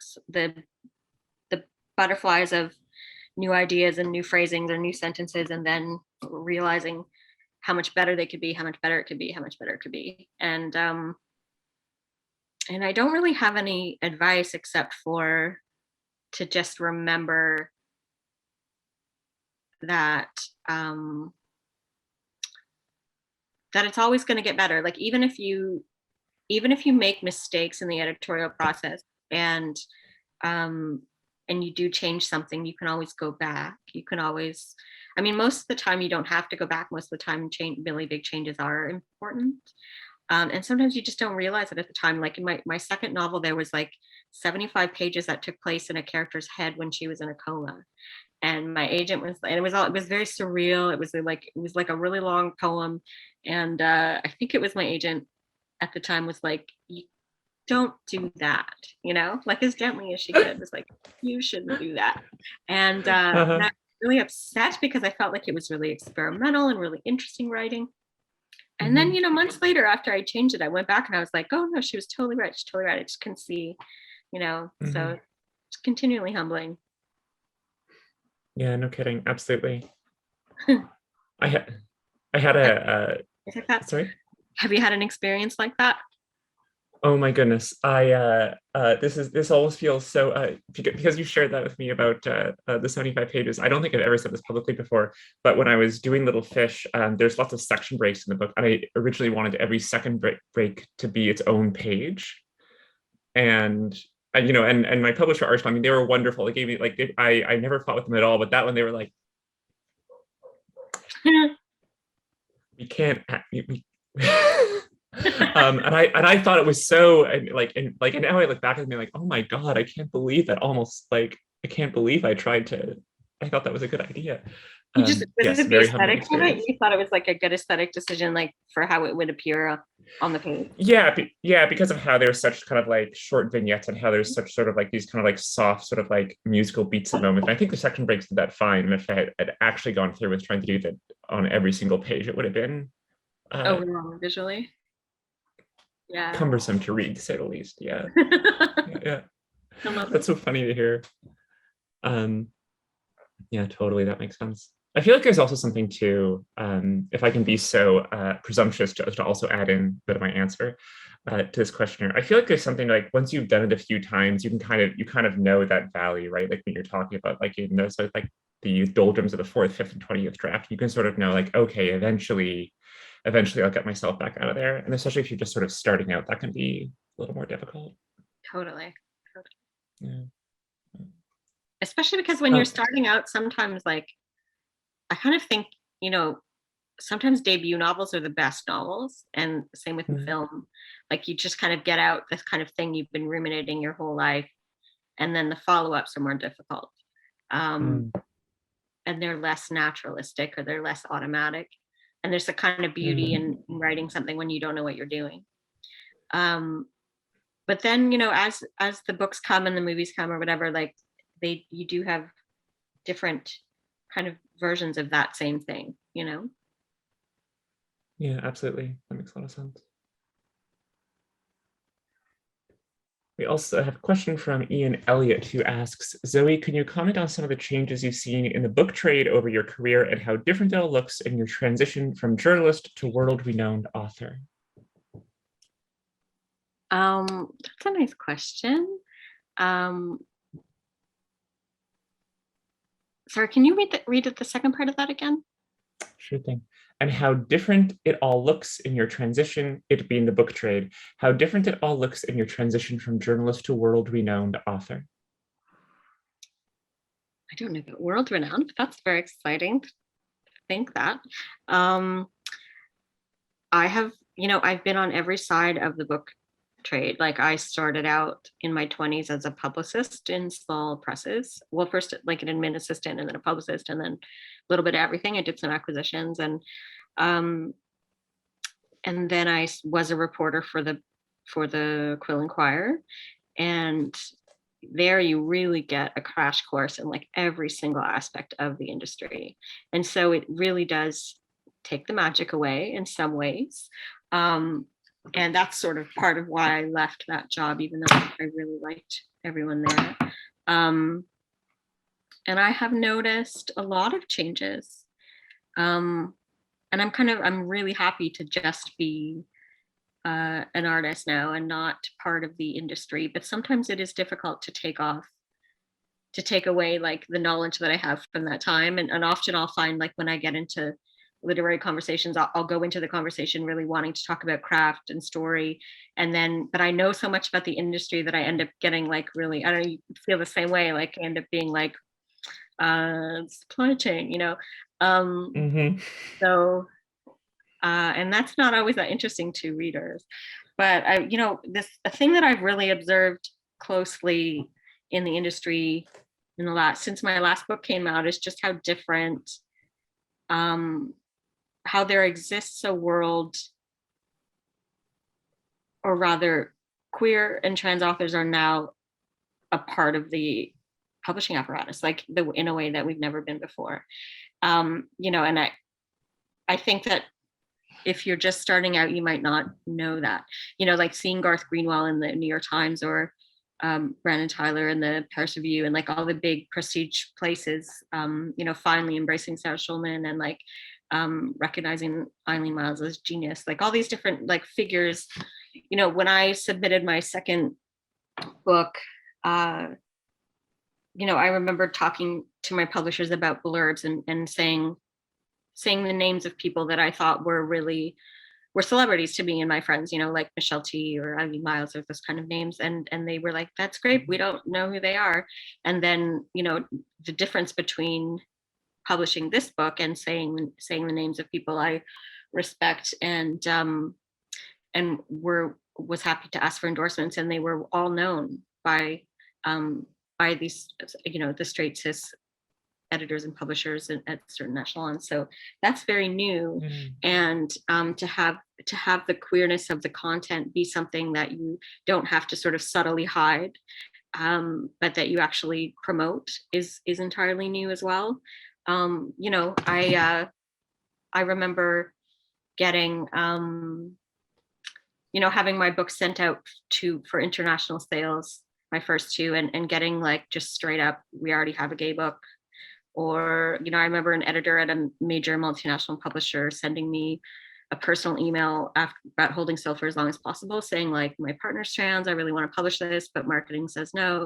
butterflies of new ideas and new phrasings or new sentences, and then realizing how much better they could be, how much better it could be, how much better it could be. And I don't really have any advice except for to just remember that that it's always going to get better. Like even if you make mistakes in the editorial process and you do change something, you can always go back. You can always, most of the time you don't have to go back. Most of the time really big changes are important. And sometimes you just don't realize it at the time. Like in my second novel, there was like 75 pages that took place in a character's head when she was in a coma. And my agent was, and it was very surreal. It was like a really long poem. And I think it was my agent at the time was like, you don't do that, like as gently as she could, was like, you shouldn't do that. And I was really upset because I felt like it was really experimental and really interesting writing. And then, months later after I changed it, I went back and I was like, oh no, she was totally right. She's totally right. I just couldn't see, so it's continually humbling. Yeah, no kidding. Absolutely. I had a, sorry? Have you had an experience like that? Oh my goodness. This always feels so, because you shared that with me about the 75 pages. I don't think I've ever said this publicly before, but when I was doing Little Fish, there's lots of section breaks in the book. And I originally wanted every second break to be its own page. And and my publisher, Arch, they were wonderful. They gave me I never fought with them at all, but that one they were like, we can't and I thought it was so, and now I look back at me like, oh my God, I can't believe that, almost like I can't believe I thought that was a good idea. You just, was Yes, it the very humbling aesthetics of it? experience. You thought it was like a good aesthetic decision, like for how it would appear on the page? Yeah, because of how there's such kind of like short vignettes and how there's such sort of like these kind of like soft sort of like musical beats at moments. And I think the section breaks did that fine. And if I had actually gone through with trying to do that on every single page, it would have been Overwhelming visually. Yeah. cumbersome to read, to say the least. Yeah. Yeah. I love That's it. so funny to hear. Yeah, totally. That makes sense. I feel like there's also something to, if I can be so presumptuous to also add in a bit of my answer to this questionnaire. I feel like there's something like once you've done it a few times, you kind of know that valley, right? Like when you're talking about like in those like the doldrums of the 4th, 5th, and 20th draft, you can sort of know like, okay, eventually I'll get myself back out of there. And especially if you're just sort of starting out, that can be a little more difficult. Totally. Yeah. Especially because when you're starting out, sometimes like I kind of think, sometimes debut novels are the best novels, and same with the film. Like you just kind of get out this kind of thing you've been ruminating your whole life, and then the follow-ups are more difficult. And they're less naturalistic, or they're less automatic. And there's a kind of beauty in writing something when you don't know what you're doing. But then, as the books come and the movies come or whatever, like you do have different kind of versions of that same thing, Yeah, absolutely. That makes a lot of sense. We also have a question from Ian Elliott, who asks, Zoe, can you comment on some of the changes you've seen in the book trade over your career and how different it all looks in your transition from journalist to world-renowned author? That's a nice question. Sorry, can you read the second part of that again? Sure thing. And how different it all looks in your transition, it being the book trade, how different it all looks in your transition from journalist to world-renowned author. I don't know about world renowned, but that's very exciting to think that. I have, I've been on every side of the book trade. Like I started out in my 20s as a publicist in small presses. Well, first like an admin assistant and then a publicist and then a little bit of everything. I did some acquisitions and then I was a reporter for the Quill Inquirer. And there you really get a crash course in like every single aspect of the industry. And so it really does take the magic away in some ways. And that's sort of part of why I left that job, even though I really liked everyone there. And I have noticed a lot of changes. And I'm really happy to just be an artist now and not part of the industry. But sometimes it is difficult to take away like the knowledge that I have from that time. And often I'll find like when I get into literary conversations, I'll go into the conversation really wanting to talk about craft and story. But I know so much about the industry that I end up getting like really, I don't know, you feel the same way, like I end up being like supply chain, So, and that's not always that interesting to readers. But a thing that I've really observed closely in the industry since my last book came out is just how different, how there exists a world, or rather queer and trans authors are now a part of the publishing apparatus, like in a way that we've never been before. And I think that if you're just starting out, you might not know that, like seeing Garth Greenwell in the New York Times or Brandon Tyler in the Paris Review and like all the big prestige places, finally embracing Sarah Schulman and like recognizing Eileen Myles' genius, like all these different like figures. When I submitted my second book, I remember talking to my publishers about blurbs and saying the names of people that I thought were celebrities to me and my friends, like Michelle T or Eileen Myles or those kind of names. And they were like, that's great. We don't know who they are. And then, the difference between publishing this book and saying the names of people I respect, and was happy to ask for endorsements, and they were all known by these, the straight cis editors and publishers at certain echelons. So that's very new. And to have the queerness of the content be something that you don't have to sort of subtly hide, but that you actually promote is entirely new as well. I remember getting having my book sent out for international sales, my first two, and getting like just straight up, we already have a gay book. Or, I remember an editor at a major multinational publisher sending me a personal email about holding still for as long as possible, saying like, my partner's trans, I really want to publish this, but marketing says no,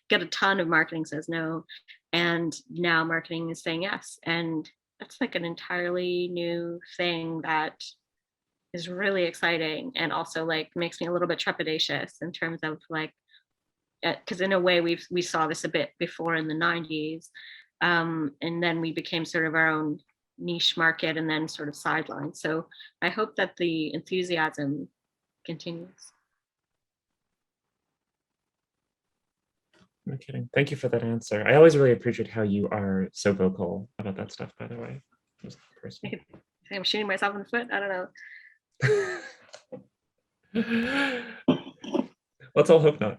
get a ton of marketing says no. And now marketing is saying yes. And that's like an entirely new thing that is really exciting, and also like makes me a little bit trepidatious in terms of like, because in a way we saw this a bit before in the 90s, and then we became sort of our own niche market and then sort of sidelined. So I hope that the enthusiasm continues. No kidding. Thank you for that answer. I always really appreciate how you are so vocal about that stuff, by the way. I'm shooting myself in the foot. I don't know. Let's all hope not.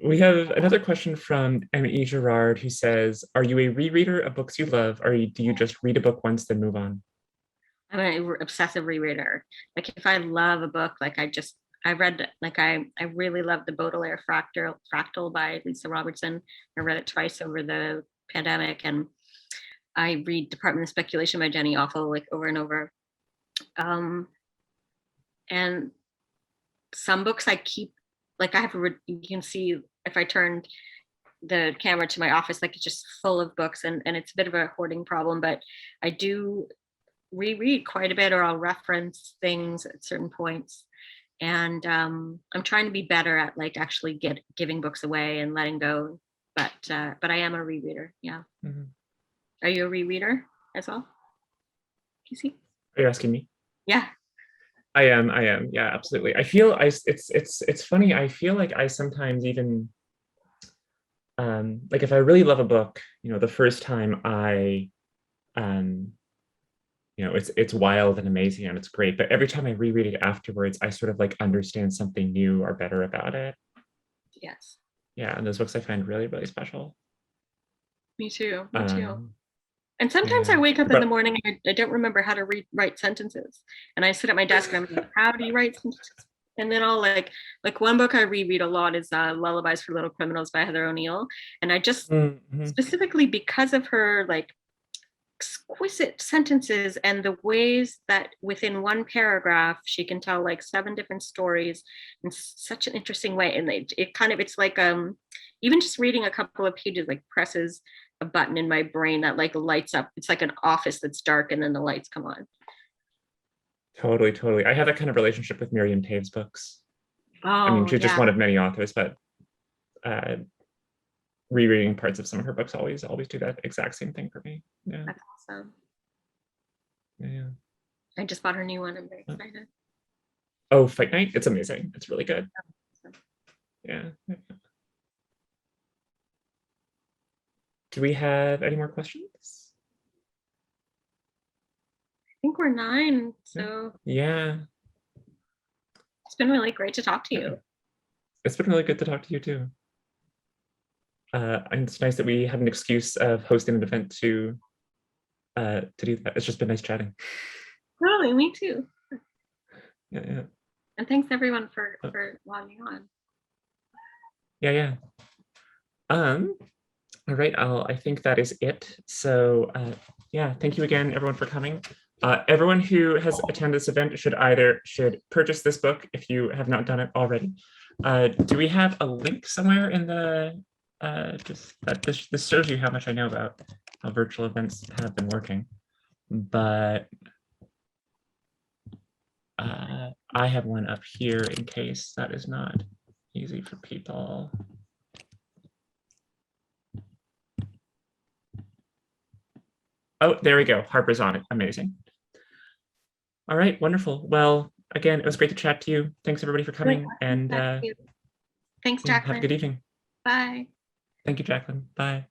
We have another question from M.E. Gerard, who says, are you a rereader of books you love, or do you just read a book once then move on? I'm an obsessive rereader. Like if I love a book, like I really love the Baudelaire Fractal by Lisa Robertson. I read it twice over the pandemic, and I read Department of Speculation by Jenny Offel like over and over. And some books I keep, like you can see if I turned the camera to my office, like it's just full of books, and it's a bit of a hoarding problem, but I do reread quite a bit, or I'll reference things at certain points. And I'm trying to be better at like actually giving books away and letting go. But I am a rereader. Yeah. Mm-hmm. Are you a rereader as well, Casey? Are you asking me? Yeah. I am. Yeah, absolutely. I feel it's funny. I feel like I sometimes even, like if I really love a book, the first time I, it's wild and amazing and it's great, but every time I reread it afterwards, I sort of like understand something new or better about it. Yes. Yeah, and those books I find really, really special. Me too. And sometimes I wake up in the morning and I don't remember how to write sentences. And I sit at my desk and I'm like, how do you write sentences? And then I'll like one book I reread a lot is Lullabies for Little Criminals by Heather O'Neill. And I just specifically because of her like exquisite sentences and the ways that within one paragraph she can tell like 7 different stories in such an interesting way. And it's like even just reading a couple of pages like presses a button in my brain that like lights up. It's like an office that's dark and then the lights come on. Totally. I have that kind of relationship with Miriam Toews' books. I mean, she's just one of many authors, but rereading parts of some of her books always do that exact same thing for me. Yeah. That's awesome. Yeah. I just bought her new one. I'm very excited. Oh, Fight Night? It's amazing. It's really good. Yeah. Do we have any more questions? I think we're 9. So yeah. It's been really great to talk to you. It's been really good to talk to you too. And it's nice that we have an excuse of hosting an event to do that. It's just been nice chatting. Really, me too. Yeah. And thanks everyone for logging on. Yeah. All right, I think that is it. So yeah, thank you again, everyone, for coming. Everyone who has attended this event should purchase this book if you have not done it already. Do we have a link somewhere in the this shows you how much I know about how virtual events have been working, but I have one up here in case that is not easy for people. Oh, there we go. Harper's on it. Amazing. All right, wonderful. Well, again, it was great to chat to you. Thanks everybody for coming, and Thank you. Thanks, yeah, have a Jacqueline. good evening. Bye. Thank you, Jacqueline. Bye.